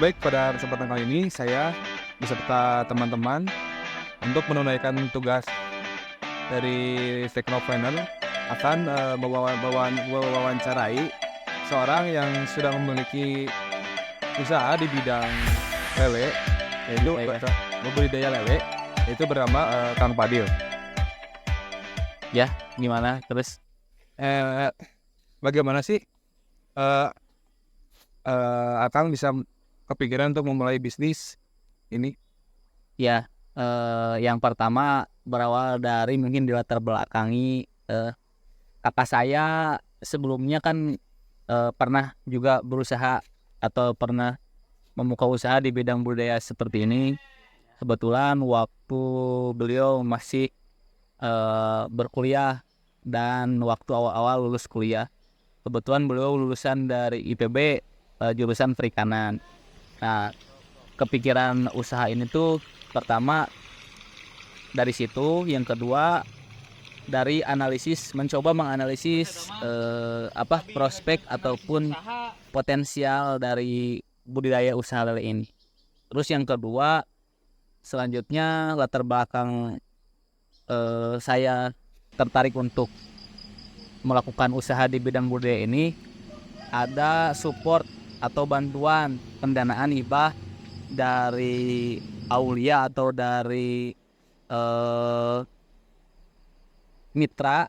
baik, pada kesempatan kali ini saya beserta teman-teman untuk menunaikan tugas dari Teknoprener akan mewawancarai seorang yang sudah memiliki usaha di bidang lele, yaitu Baik, budidaya lele, yaitu bernama Kang Padil. ya, gimana terus? Eh, Bagaimana sih eh, Akang bisa kepikiran untuk memulai bisnis ini? Ya, yang pertama berawal dari mungkin dilatar belakangi kakak saya sebelumnya kan pernah juga berusaha atau pernah membuka usaha di bidang budaya seperti ini. Kebetulan waktu beliau masih berkuliah dan waktu awal-awal lulus kuliah, kebetulan beliau lulusan dari IPB, jurusan perikanan. Nah, kepikiran usaha ini tuh pertama dari situ, yang kedua dari mencoba menganalisis prospek ataupun potensial dari budidaya usaha lele ini. Terus yang kedua, selanjutnya latar belakang saya tertarik untuk melakukan usaha di bidang budaya ini, ada support atau bantuan pendanaan hibah dari Aulia atau dari eh, mitra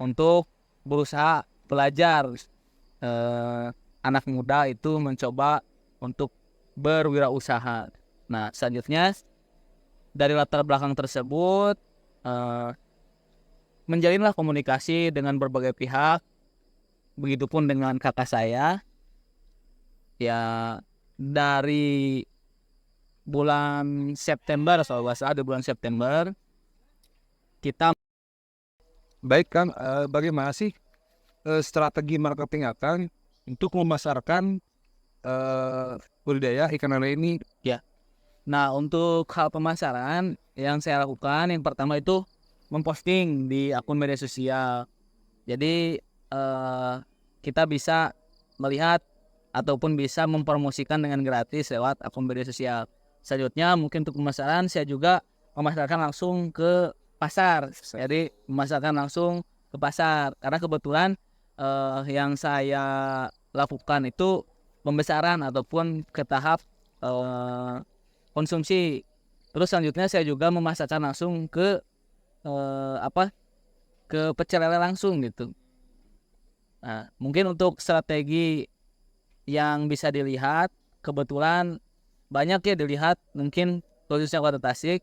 untuk berusaha belajar, eh, anak muda itu mencoba untuk berwirausaha. Nah, selanjutnya dari latar belakang tersebut eh, menjalinlah komunikasi dengan berbagai pihak, begitupun dengan kakak saya. Ya, dari bulan September, soal bahasa ada bulan September kita. Baik Kang, bagaimana sih strategi marketing Akang untuk memasarkan budidaya ikan lele ini? Ya, nah, untuk hal pemasaran yang saya lakukan, yang pertama itu memposting di akun media sosial. Jadi eh, kita bisa melihat ataupun bisa mempromosikan dengan gratis lewat akun media sosial. Selanjutnya mungkin untuk pemasaran saya juga memasarkan langsung ke pasar. Jadi memasarkan langsung ke pasar karena kebetulan yang saya lakukan itu pembesaran ataupun ke tahap eh, konsumsi. Terus selanjutnya saya juga memasarkan langsung ke eh, apa ke pecel lele langsung gitu. Nah, mungkin untuk strategi yang bisa dilihat, kebetulan banyak ya dilihat, mungkin khususnya Kota Tasik,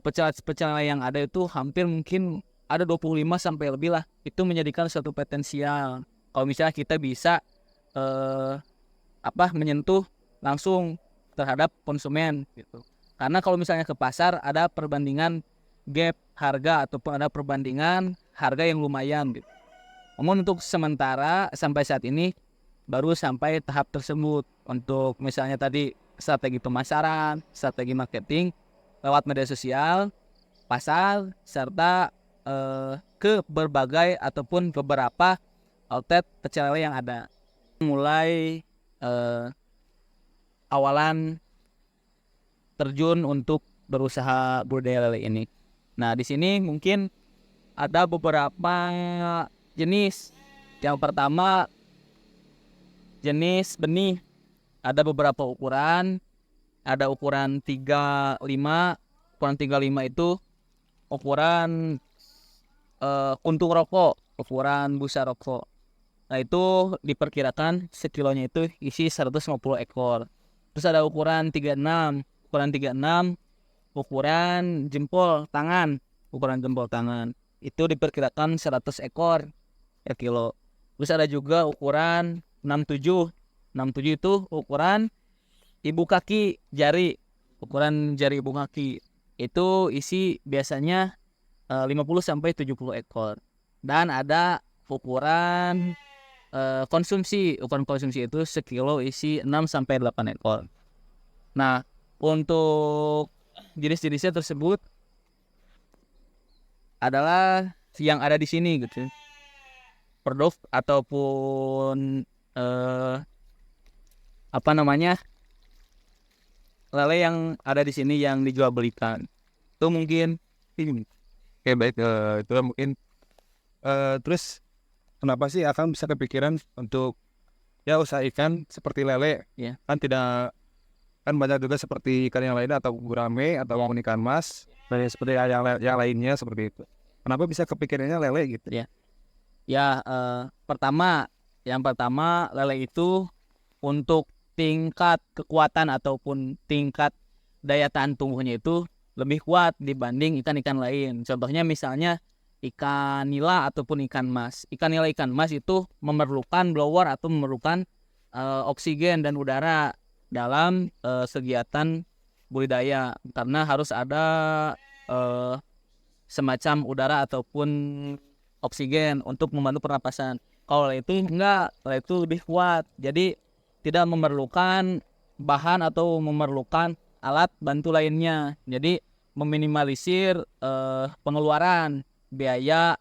pecel yang ada itu hampir mungkin ada 25 sampai lebih lah. Itu menjadikan suatu potensial. Kalau misalnya kita bisa eh, menyentuh langsung terhadap konsumen gitu. Karena kalau misalnya ke pasar ada perbandingan gap harga ataupun ada perbandingan harga yang lumayan gitu. Namun untuk sementara sampai saat ini baru sampai tahap tersebut untuk misalnya tadi strategi pemasaran, strategi marketing lewat media sosial, pasar, serta ke berbagai ataupun beberapa outlet pecel lele yang ada. Mulai eh, awalan terjun untuk berusaha budidaya lele ini. Nah, di sini mungkin ada beberapa jenis. Yang pertama, jenis benih. Ada beberapa ukuran. Ada ukuran 35. Ukuran 35 itu ukuran kuntung rokok, ukuran busa rokok. Nah, itu diperkirakan sekilonya itu isi 150 ekor. Terus ada ukuran 36. Ukuran 36, ukuran jempol tangan. Ukuran jempol tangan. Itu diperkirakan 100 ekor per kilo. Terus ada juga ukuran 67. 67 itu ukuran ibu kaki jari. Ukuran jari ibu kaki. Itu isi biasanya 50 sampai 70 ekor. Dan ada ukuran konsumsi. Ukuran konsumsi itu sekilo isi 6 sampai 8 ekor. Nah, untuk jenis-jenisnya tersebut adalah yang ada di sini gitu. Produk ataupun eh, apa namanya? lele yang ada di sini yang dijual belikan. Itu mungkin ini. Oke baik, itu mungkin terus kenapa sih Akang bisa kepikiran untuk ya usaha ikan seperti lele? ya. Kan tidak, kan banyak juga seperti ikan yang lainnya atau gurame atau ikan mas dan seperti yang lainnya seperti itu. Kenapa bisa kepikirannya lele gitu? Ya. Ya, yang pertama lele itu untuk tingkat kekuatan ataupun tingkat daya tahan tubuhnya itu lebih kuat dibanding ikan-ikan lain. Contohnya misalnya ikan nila ataupun ikan mas. Ikan nila, ikan mas itu memerlukan blower atau memerlukan oksigen dan udara dalam kegiatan budidaya, karena harus ada eh, semacam udara ataupun oksigen untuk membantu pernapasan. Kalau itu enggak, kalau itu lebih kuat. Jadi tidak memerlukan bahan atau memerlukan alat bantu lainnya. Jadi meminimalisir pengeluaran biaya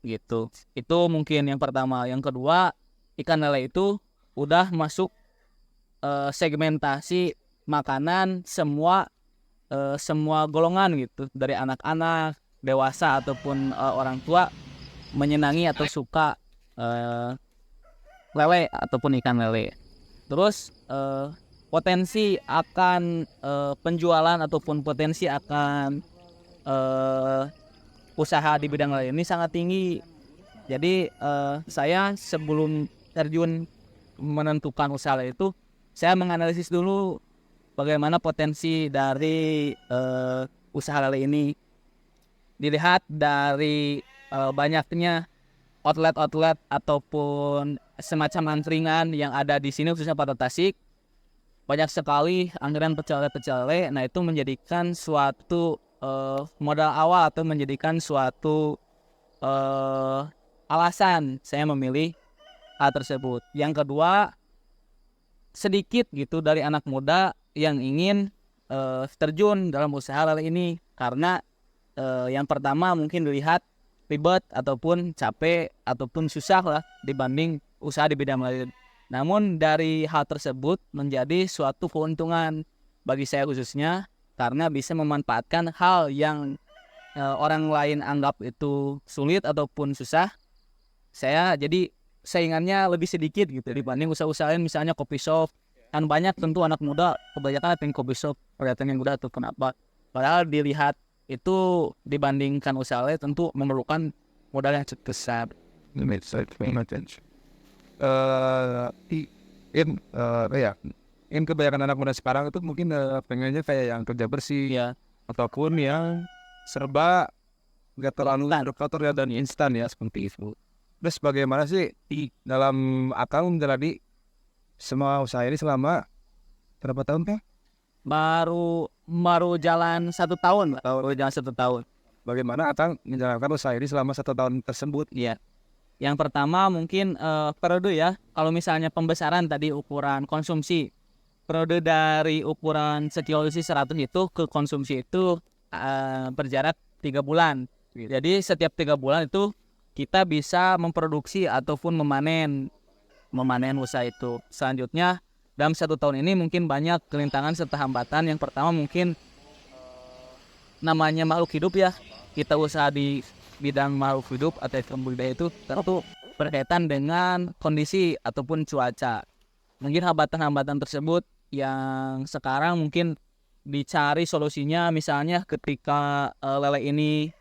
gitu. Itu mungkin yang pertama. Yang kedua, ikan lele itu udah masuk segmentasi makanan semua golongan gitu, dari anak-anak, dewasa ataupun orang tua menyenangi atau suka lele ataupun ikan lele. Terus potensi akan penjualan ataupun potensi akan usaha di bidang lele ini sangat tinggi. Jadi saya sebelum terjun menentukan usaha lele itu, saya menganalisis dulu bagaimana potensi dari usaha lele ini. Dilihat dari banyaknya outlet-outlet ataupun semacam angkringan yang ada di sini, khususnya pada Tasik. Banyak sekali angkringan pecel lele. Nah, itu menjadikan suatu modal awal atau menjadikan suatu alasan saya memilih hal tersebut. Yang kedua, sedikit gitu dari anak muda yang ingin terjun dalam usaha lele ini, karena yang pertama mungkin dilihat ribet ataupun capek ataupun susah lah dibanding usaha di bidang lain. Namun dari hal tersebut menjadi suatu keuntungan bagi saya khususnya, karena bisa memanfaatkan hal yang orang lain anggap itu sulit ataupun susah. Saya jadi saingannya lebih sedikit gitu dibanding usaha-usaha lain, misalnya kopi shop. Kan banyak tentu anak muda kebanyakan pengen kopi shop, kelihatan yang muda tuh kenapa? Padahal dilihat itu dibandingkan usaha lain tentu memerlukan modal yang cukup besar. In kebanyakan anak muda sekarang itu mungkin pengennya kayak yang kerja bersih Ya, ataupun yang serba nggak terlalu kotor ya dan instan ya seperti itu. Terus bagaimana sih dalam Akang menjalani semua usaha ini selama berapa tahun kan? baru jalan 1 tahun, Pak. Baru jalan 1 tahun. Bagaimana Akang menjalankan usaha ini selama 1 tahun tersebut? Iya. Yang pertama mungkin periode ya. Kalau misalnya pembesaran tadi ukuran konsumsi, periode dari ukuran sekilo 100 itu ke konsumsi itu berjarak 3 bulan. Jadi setiap 3 bulan itu kita bisa memproduksi ataupun memanen usaha itu. Selanjutnya dalam 1 tahun ini mungkin banyak kelintangan serta hambatan. Yang pertama mungkin namanya makhluk hidup ya. Kita usaha di bidang makhluk hidup atau ikan budidaya itu tentu berkaitan dengan kondisi ataupun cuaca. Mungkin hambatan-hambatan tersebut yang sekarang mungkin dicari solusinya, misalnya ketika lele ini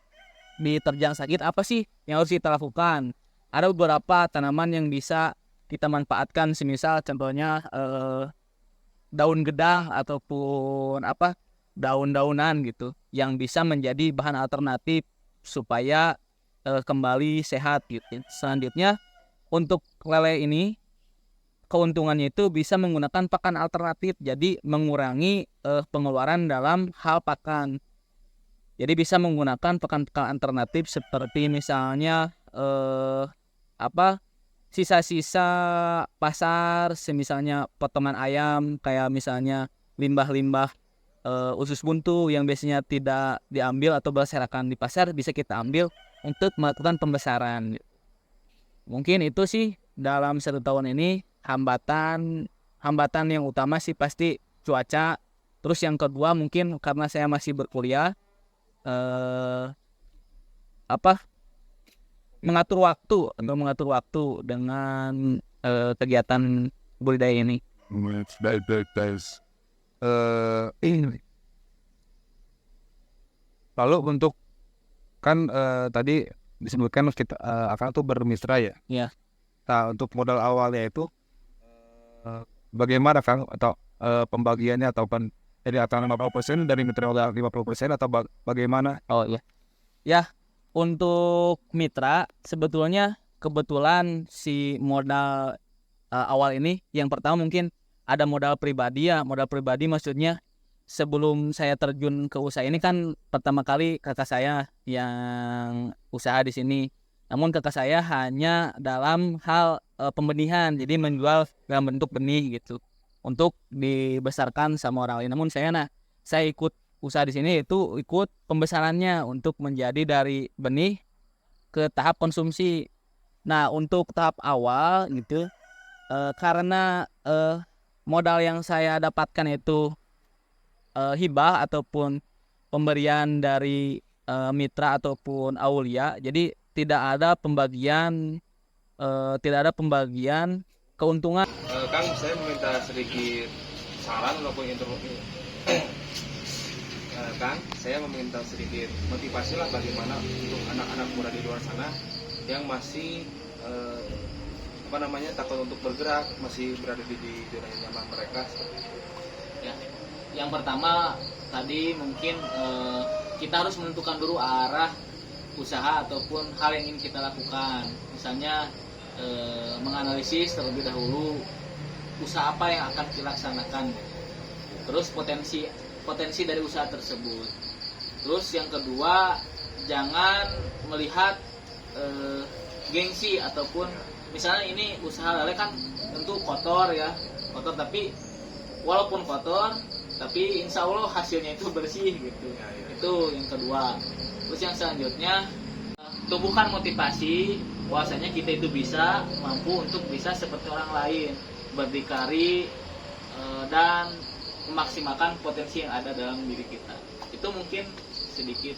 diterjang sakit, apa sih yang harus kita lakukan? Ada beberapa tanaman yang bisa kita manfaatkan, semisal contohnya daun gedang ataupun daun-daunan gitu yang bisa menjadi bahan alternatif supaya kembali sehat gitu. Selanjutnya untuk lele ini keuntungannya itu bisa menggunakan pakan alternatif, jadi mengurangi pengeluaran dalam hal pakan. Jadi bisa menggunakan pakan-pakan alternatif seperti misalnya sisa-sisa pasar, semisalnya potongan ayam, kayak misalnya limbah-limbah usus buntu yang biasanya tidak diambil atau berserakan di pasar, bisa kita ambil untuk melakukan pembesaran. Mungkin itu sih dalam 1 tahun ini hambatan yang utama sih pasti cuaca Terus yang kedua mungkin karena saya masih berkuliah, apa mengatur waktu dengan kegiatan budidaya ini. Ini. Lalu untuk kan tadi disebutkan kita akan tuh bermitra ya. Iya. Nah untuk modal awalnya itu bagaimana Kang atau pembagiannya atau jadi akan 50% dari mitra modal 50% atau bagaimana? Oh iya. Ya, untuk mitra sebetulnya kebetulan si modal awal ini yang pertama mungkin ada modal pribadi ya. Modal pribadi maksudnya sebelum saya terjun ke usaha ini kan pertama kali kakak saya yang usaha di sini. Namun kakak saya hanya dalam hal pembenihan, jadi menjual dalam bentuk benih gitu untuk dibesarkan sama orang lain. Namun saya ikut usaha di sini itu ikut pembesarannya untuk menjadi dari benih ke tahap konsumsi. Nah, untuk tahap awal gitu karena modal yang saya dapatkan itu hibah ataupun pemberian dari mitra ataupun aulia, jadi tidak ada pembagian keuntungan. Kang, saya meminta sedikit saran walaupun interview. Kang, saya meminta sedikit motivasi lah bagaimana untuk anak-anak muda di luar sana yang masih takut untuk bergerak, masih berada di zona nyaman mereka. Ya, yang pertama tadi mungkin kita harus menentukan dulu arah usaha ataupun hal yang ingin kita lakukan. Misalnya menganalisis terlebih dahulu usaha apa yang akan dilaksanakan, terus potensi dari usaha tersebut. Terus yang kedua, jangan melihat gengsi ataupun misalnya ini usaha lele kan tentu kotor tapi walaupun kotor tapi insya Allah hasilnya itu bersih gitu. Itu yang kedua. Terus yang selanjutnya, tumbuhkan motivasi bahwasanya kita itu mampu untuk bisa seperti orang lain, berdikari dan memaksimalkan potensi yang ada dalam diri kita. Itu mungkin sedikit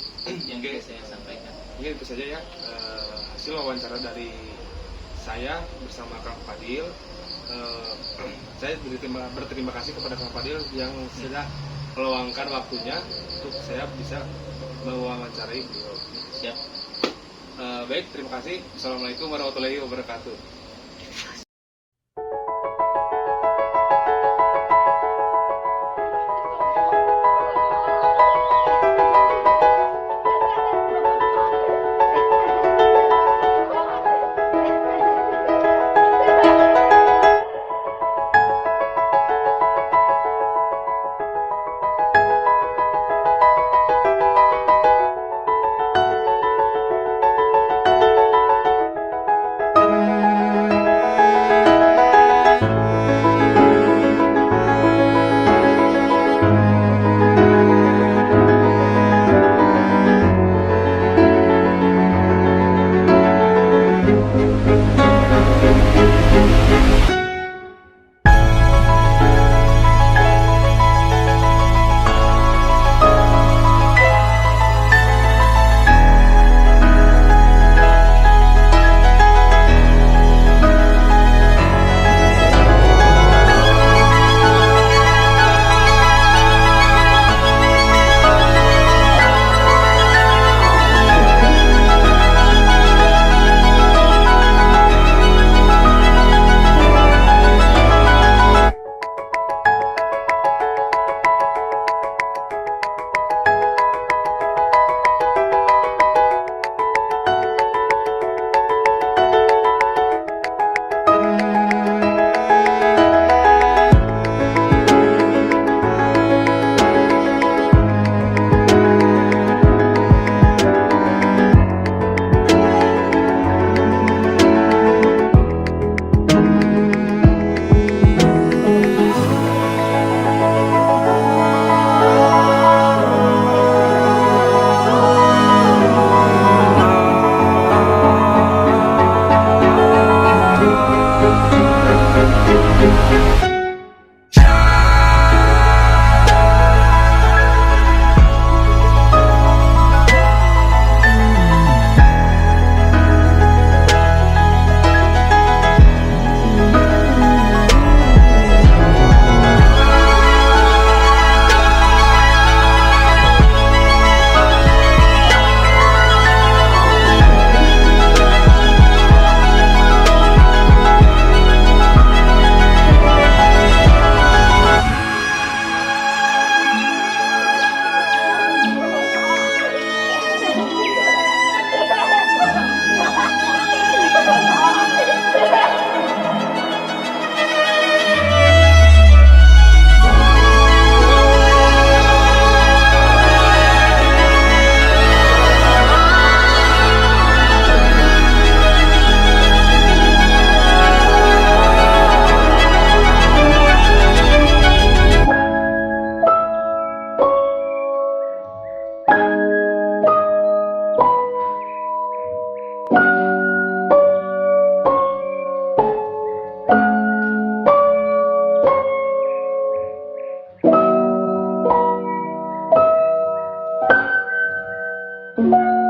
yang bisa saya sampaikan. Mungkin itu saja ya hasil wawancara dari saya bersama Kang Fadil. Saya berterima kasih kepada Kang Fadil yang sudah meluangkan waktunya untuk saya bisa mewawancarai beliau. Siap. Baik, terima kasih. Assalamualaikum warahmatullahi wabarakatuh. Thank